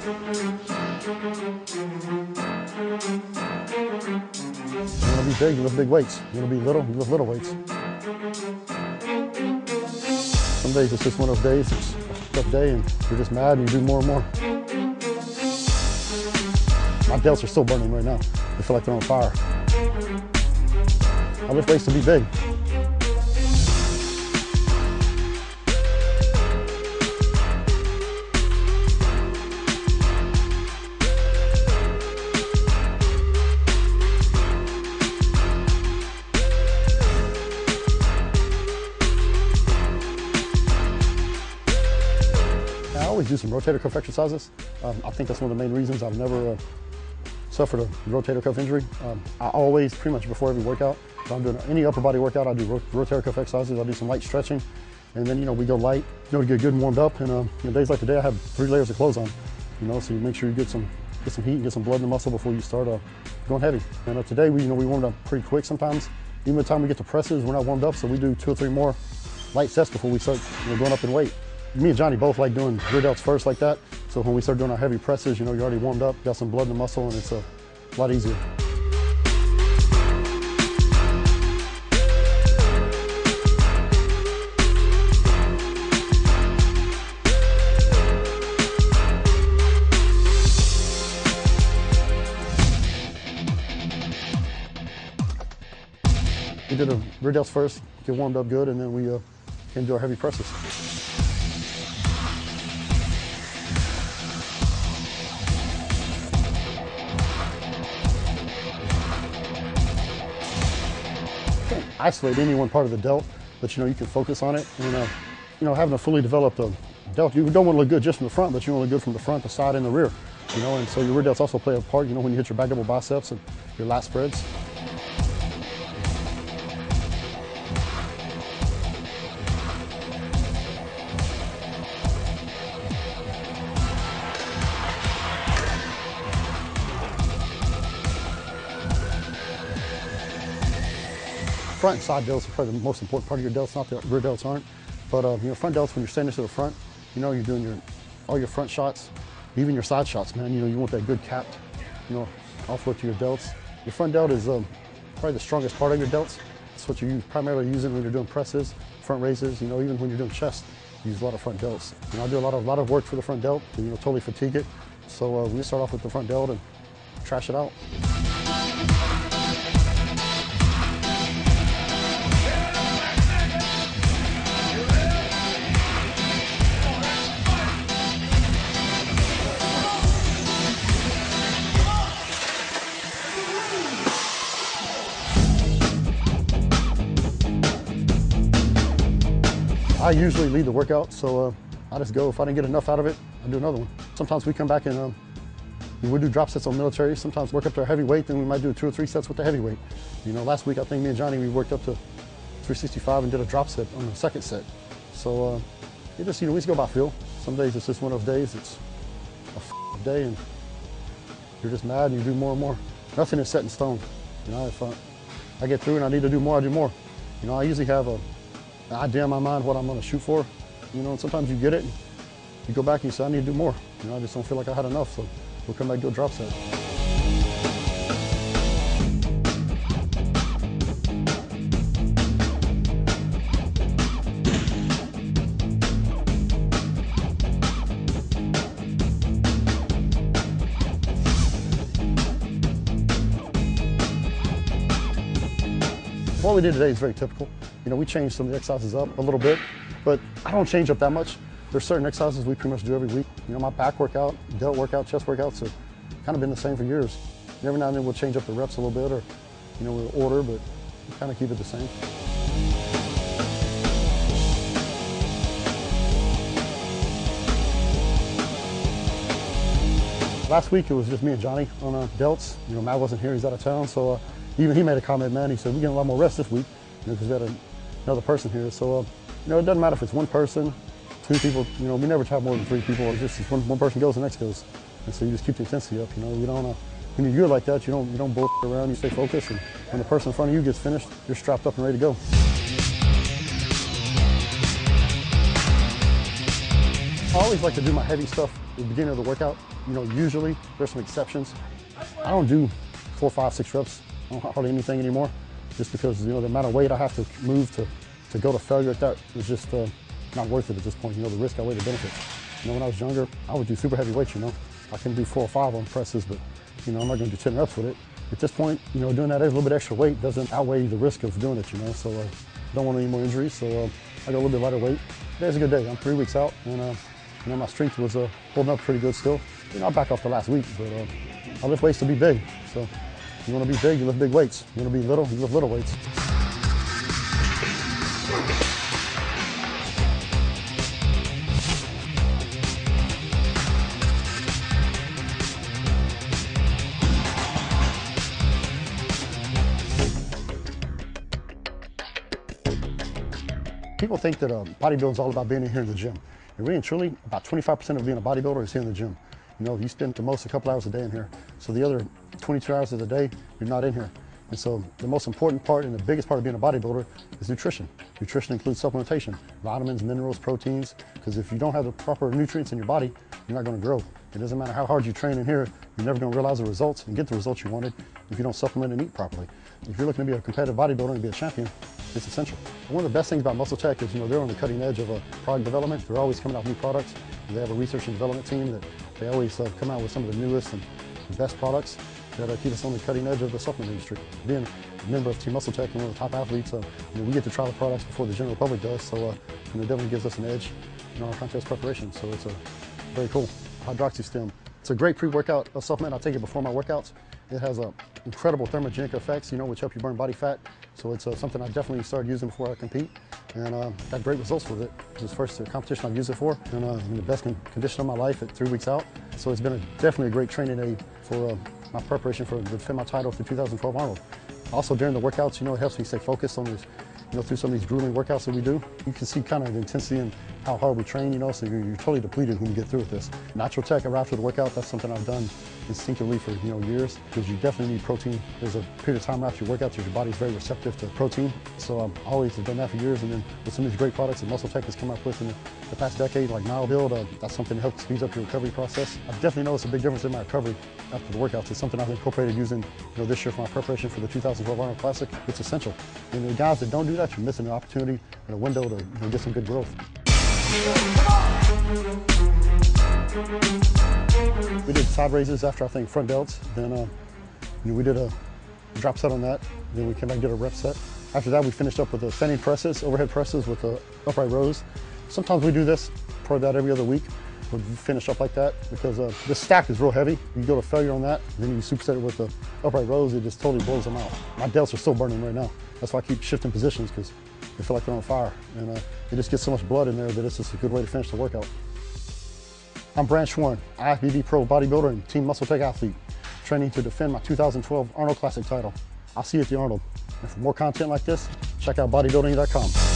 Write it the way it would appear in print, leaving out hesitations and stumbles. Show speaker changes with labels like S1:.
S1: You want to be big, you lift big weights. You want to be little, you lift little weights. Some days it's just one of those days, it's a tough day and you're just mad and you do more and more. My delts are still burning right now. They feel like they're on fire. I lift weights to be big. I always do some rotator cuff exercises. I think that's one of the main reasons I've never suffered a rotator cuff injury. I always, pretty much before every workout, if I'm doing any upper body workout, I do rotator cuff exercises. I do some light stretching, and then we go light, to get good and warmed up. And days like today, I have 3 layers of clothes on. So you make sure you get some heat and get some blood in the muscle before you start going heavy. And today we warmed up pretty quick sometimes. Even by the time we get to presses, we're not warmed up, so we do 2 or 3 more light sets before we start going up in weight. Me and Johnny both like doing rear delts first like that. So when we start doing our heavy presses, you're already warmed up, got some blood in the muscle, and it's a lot easier. We did the rear delts first, get warmed up good, and then we can do our heavy presses. Can't isolate any one part of the delt, but you can focus on it. And having a fully developed delt, you don't want to look good just from the front, but you want to look good from the front, the side, and the rear. And so your rear delts also play a part. When you hit your back double biceps and your lat spreads. Front and side delts are probably the most important part of your delts, not that rear delts aren't. But front delts, when you're standing to the front, you're doing all your front shots, even your side shots, man. You want that good capped, off look to your delts. Your front delt is probably the strongest part of your delts. That's what you primarily use it when you're doing presses, front raises. Even when you're doing chest, you use a lot of front delts. I do a lot of work for the front delt to totally fatigue it. So we start off with the front delt and trash it out. I usually lead the workout, so I just go. If I didn't get enough out of it, I do another one. Sometimes we come back and we do drop sets on military. Sometimes work up to our heavy weight, then we might do 2 or 3 sets with the heavy weight. Last week I think me and Johnny, we worked up to 365 and did a drop set on the 2nd set. So we just go by feel. Some days it's just one of those days. It's a day and you're just mad and you do more and more. Nothing is set in stone. If I get through and I need to do more, I do more. I usually have an idea in my mind what I'm going to shoot for, and sometimes you get it, and you go back and you say, I need to do more. I just don't feel like I had enough, so we'll come back and do a drop set. What we did today is very typical. We changed some of the exercises up a little bit, but I don't change up that much. There's certain exercises we pretty much do every week. My back workout, delt workout, chest workouts have kind of been the same for years. And every now and then we'll change up the reps a little bit, or we'll order, but we kind of keep it the same. Last week it was just me and Johnny on delts. Matt wasn't here, he's out of town, so even he made a comment, man. He said, we're getting a lot more rest this week, because we had another person here. So, it doesn't matter if it's one person, 2 people, we never have more than 3 people. It's just one person goes, the next goes. And so you just keep the intensity up, You don't, when you're good like that, you don't bullshit around, you stay focused, and when the person in front of you gets finished, you're strapped up and ready to go. I always like to do my heavy stuff at the beginning of the workout. You know, usually there's some exceptions. I don't do 4, 5, 6 reps. I don't hardly anything anymore, just because, you know, the amount of weight I have to move to go to failure at that is just not worth it at this point. You know, the risk outweighs the benefit. You know, when I was younger, I would do super heavy weights, you know. I can do 4 or 5 on presses, but, you know, I'm not gonna do 10 reps with it. At this point, you know, doing that a little bit extra weight doesn't outweigh the risk of doing it, you know, so I don't want any more injuries, so I got a little bit lighter weight. Today's a good day. I'm 3 weeks out, and, you know, my strength was holding up pretty good still. You know, I back off the last week, but I lift weights to be big. So if you wanna be big, you lift big weights. You wanna be little, you lift little weights. People think that bodybuilding is all about being in here in the gym. And really and truly, about 25% of being a bodybuilder is here in the gym. You know, you spend the most a couple hours a day in here. So the other 22 hours of the day, you're not in here. And so the most important part and the biggest part of being a bodybuilder is nutrition. Nutrition includes supplementation, vitamins, minerals, proteins, because if you don't have the proper nutrients in your body, you're not gonna grow. It doesn't matter how hard you train in here, you're never gonna realize the results and get the results you wanted if you don't supplement and eat properly. If you're looking to be a competitive bodybuilder and be a champion, it's essential. One of the best things about MuscleTech is, you know, they're on the cutting edge of product development. They're always coming out with new products. They have a research and development team that they always come out with some of the newest and the best products that keep us on the cutting edge of the supplement industry. Being a member of Team MuscleTech and one of the top athletes, you know, we get to try the products before the general public does, so you know, it definitely gives us an edge in our contest preparation. So it's very cool. HydroxyStem. It's a great pre-workout supplement. I take it before my workouts. It has incredible thermogenic effects, you know, which help you burn body fat. So it's something I definitely started using before I compete, and got great results with it. It was the first competition I've used it for, and I'm in the best condition of my life at 3 weeks out. So it's been definitely a great training aid for my preparation for defend my title for 2012 Arnold. Also during the workouts, you know, it helps me stay focused on this, you know, through some of these grueling workouts that we do. You can see kind of the intensity and how hard we train, you know, so you're totally depleted when you get through with this. Natural tech right after the workout, that's something I've done instinctively for, you know, years, because you definitely need protein. There's a period of time after your workouts where your body's very receptive to protein. So I always have done that for years, and then with some of these great products that MuscleTech has come up with in the past decade, like Nile Build, that's something that helps speed up your recovery process. I've definitely noticed a big difference in my recovery after the workouts. It's something I've incorporated using, you know, this year for my preparation for the 2012 Arnold Classic. It's essential. And the guys that don't do that, you're missing an opportunity and a window to, you know, get some good growth. We did side raises after, I think, front delts. Then you know, we did a drop set on that. Then we came back and did a rep set. After that, we finished up with the standing presses, overhead presses with the upright rows. Sometimes we do this, probably about every other week. We'll finish up like that because this stack is real heavy. You go to failure on that, then you superset it with the upright rows, it just totally blows them out. My delts are still burning right now. That's why I keep shifting positions, because they feel like they're on fire. And it just gets so much blood in there that it's just a good way to finish the workout. I'm Branch Warren, IFBB Pro bodybuilder and Team MuscleTech athlete, training to defend my 2012 Arnold Classic title. I'll see you at the Arnold. And for more content like this, check out bodybuilding.com.